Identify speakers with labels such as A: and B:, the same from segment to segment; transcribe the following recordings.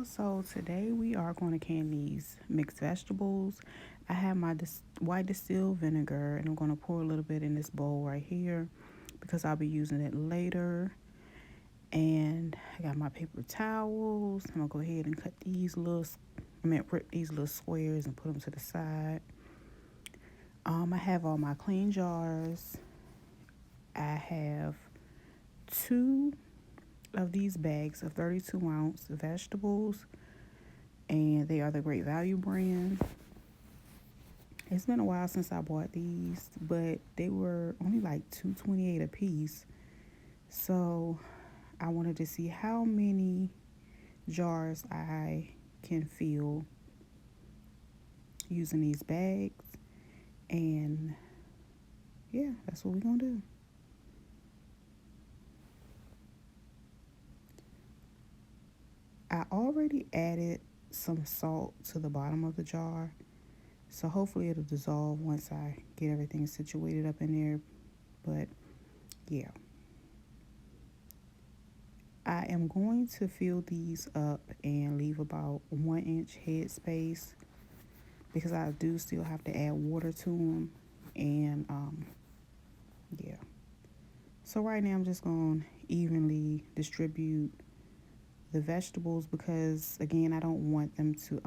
A: So today we are going to can these mixed vegetables. I have my white distilled vinegar and I'm going to pour a little bit in this bowl right here because I'll be using it later. And I got my paper towels. I'm going to go ahead and cut rip these little squares and put them to the side. I have all my clean jars. I have two of these bags of 32-ounce vegetables, and they are the Great Value brand. It's been a while since I bought these, but they were only like $2.28 a piece. So I wanted to see how many jars I can fill using these bags. And yeah, that's what we're going to do. I already added some salt to the bottom of the jar. So hopefully it'll dissolve once I get everything situated up in there. But yeah. I am going to fill these up and leave about 1-inch head space because I do still have to add water to them. And yeah. So right now I'm just going to evenly distribute the vegetables because again I don't want them to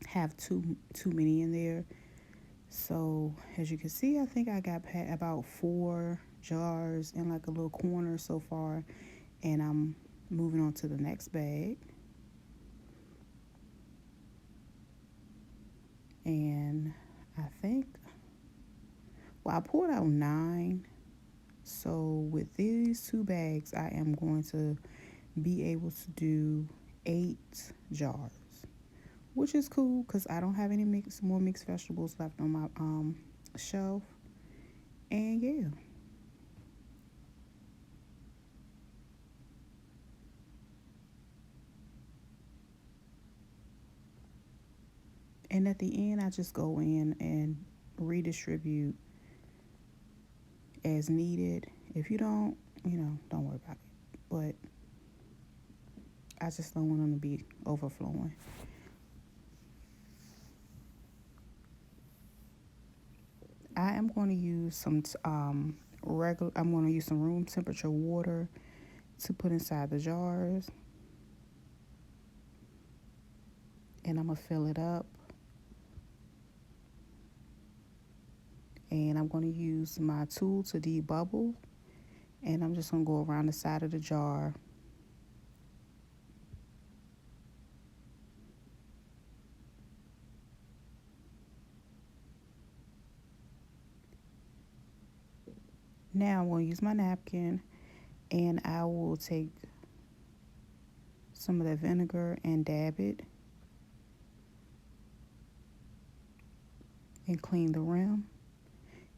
A: have too many in there. So as you can see, I think I got about 4 jars in like a little corner so far, and I'm moving on to the next bag. And I think, well, I poured out 9. So with these 2 bags, I am going to be able to do 8 jars, which is cool because I don't have any more mixed vegetables left on my shelf. And yeah. And at the end, I just go in and redistribute as needed. If you don't, don't worry about it. But I just don't want them to be overflowing. I am going to use some I'm going to use some room temperature water to put inside the jars. And I'm going to fill it up. And I'm going to use my tool to debubble. And I'm just going to go around the side of the jar. Now I'm going to use my napkin and I will take some of that vinegar and dab it and clean the rim.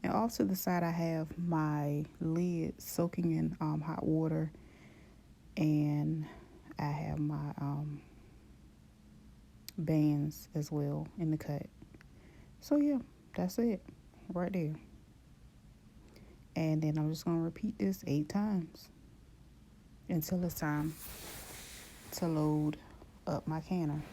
A: And off to the side I have my lid soaking in hot water, and I have my bands as well in the cut. So yeah, that's it right there. And then I'm just going to repeat this 8 times until it's time to load up my canner.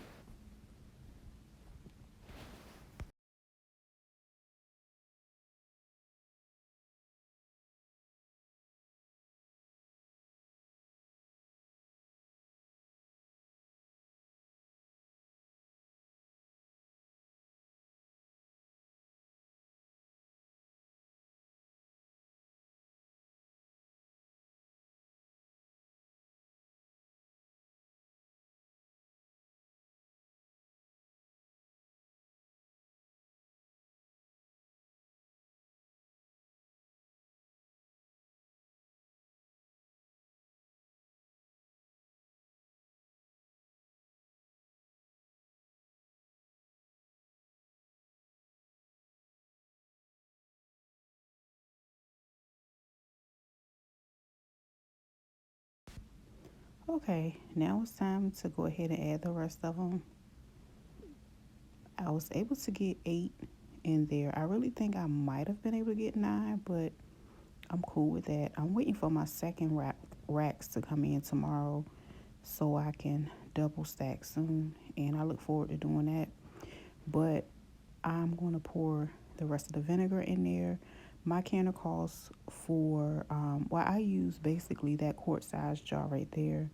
A: Okay, now it's time to go ahead and add the rest of them. I was able to get 8 in there. I really think I might have been able to get 9, but I'm cool with that. I'm waiting for my second racks to come in tomorrow so I can double stack soon, and I look forward to doing that. But I'm going to pour the rest of the vinegar in there. My canner calls for, well, I use basically that quart size jar right there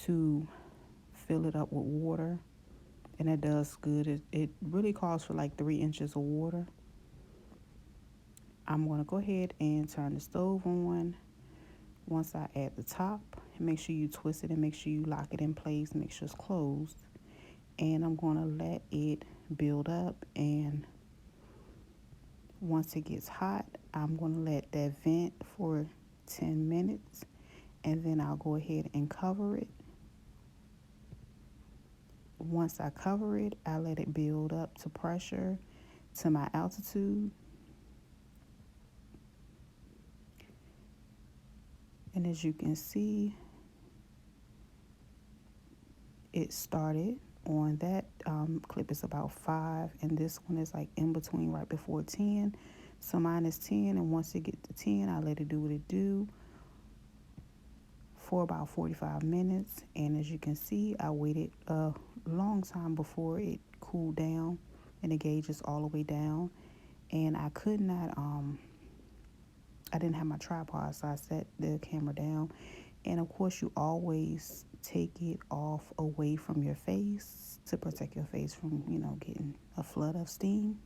A: to fill it up with water, and that does good. It really calls for like 3 inches of water. I'm going to go ahead and turn the stove on. Once I add the top, make sure you twist it and make sure you lock it in place, make sure it's closed. And I'm going to let it build up, and once it gets hot, I'm going to let that vent for 10 minutes, and then I'll go ahead and cover it. Once I cover it, I let it build up to pressure to my altitude. And as you can see, it started on that clip is about 5, and this one is like in between right before 10. So mine is 10, and once it gets to 10, I let it do what it do for about 45 minutes. And as you can see, I waited a long time before it cooled down, and the gauge is all the way down. And I could not I didn't have my tripod, so I set the camera down. And of course, you always take it off away from your face to protect your face from, getting a flood of steam.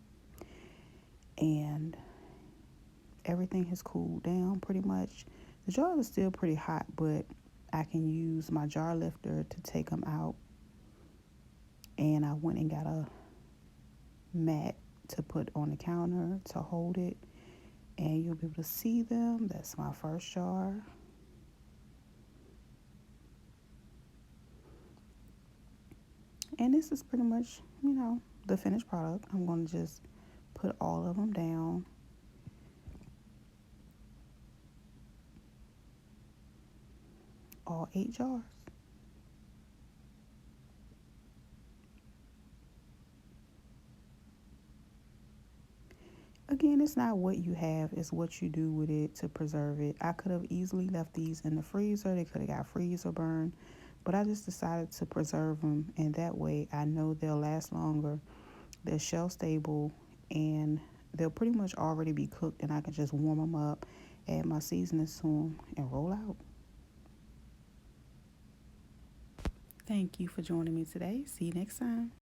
A: And everything has cooled down pretty much. The jar is still pretty hot, but I can use my jar lifter to take them out. And I went and got a mat to put on the counter to hold it. And you'll be able to see them. That's my first jar. And this is pretty much, the finished product. I'm going to just put all of them down. All 8 jars. Again, it's not what you have, it's what you do with it to preserve it. I could have easily left these in the freezer. They could have got freezer burn. But I just decided to preserve them, and that way I know they'll last longer. They're shelf stable, and they'll pretty much already be cooked, and I can just warm them up, add my seasonings to them, and roll out. Thank you for joining me today. See you next time.